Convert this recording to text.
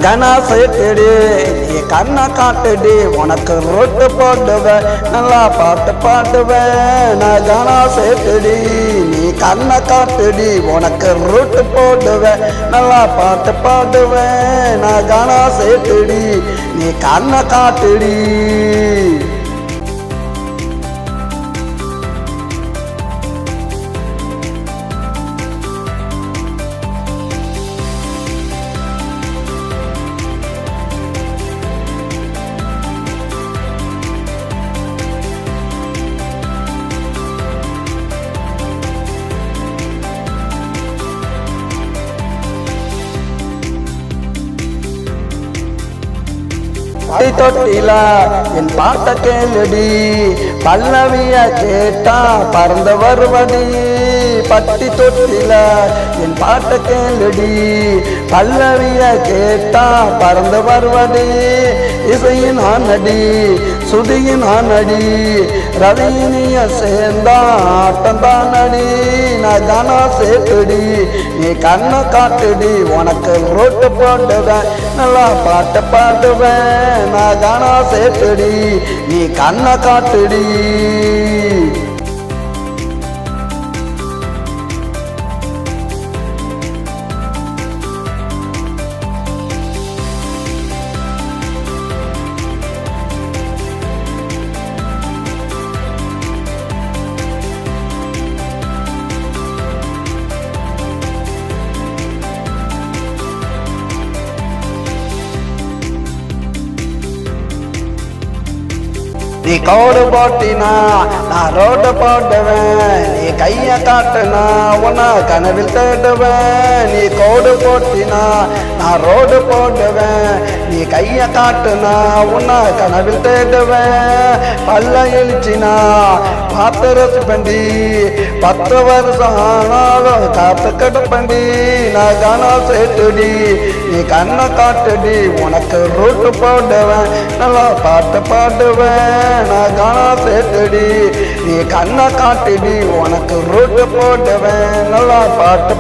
கனா சேர்த்துடி நீ கண்ணை காட்டுடி உனக்கு ரொட்டு போடுவேன் நல்லா பாட்டு பாடுவேன் நான் கனா சேர்த்துடி நீ கண்ணை காட்டுடி உனக்கு ரொட்டு போடுவேன் நல்லா பாட்டு பாடுவேன் நான் கனா சேர்த்துடி நீ கண்ணை காட்டுடி தொட்டில என் பாட்ட கேளுடி பல்லவிய கேட்டா பறந்து வருவடி பட்டி தொட்டில என் பாட்ட கேளுடி பல்லவிய கேட்டா பறந்து வருவடி இசையின் ஆனடி சுதியின் ஆனடி ரவினிய சேர்ந்தா ஆட்டம் தானடி நான் தானா சேர்த்துடி நீ கண்ணை காட்டுடி உனக்கு ரொட்டு போடுவேன் நல்லா பாட்டு பாடுவேன் நான் தானா சேர்த்துடி நீ கண்ணை காட்டுடி நீ கோடு போட்டினா நான் ரோடு போடுவேன் நீ கைய காட்டுனா உன்னை கனவில் தேடுவேன் நீ கோடு போட்டினா நான் ரோடு போடுவேன் நீ கைய காட்டுனா உன்னை கனவில் தேடுவேன் பல்ல இழிச்சினா பார்த்து ரசிப்பண்டி 10 வருஷம் ஆனாலும் காத்து கிடப்பண்டி நான் கனா சேர்த்துடி நீ கண்ணை காட்டுடி உனக்கு ரொட்டு போடுவேன் நல்லா பாட்டு பாடுவேன் நான் கனா சேர்த்துடி நீ கண்ணை காட்டுடி உனக்கு ரொட்டு போடுவேன் நல்லா பாட்டு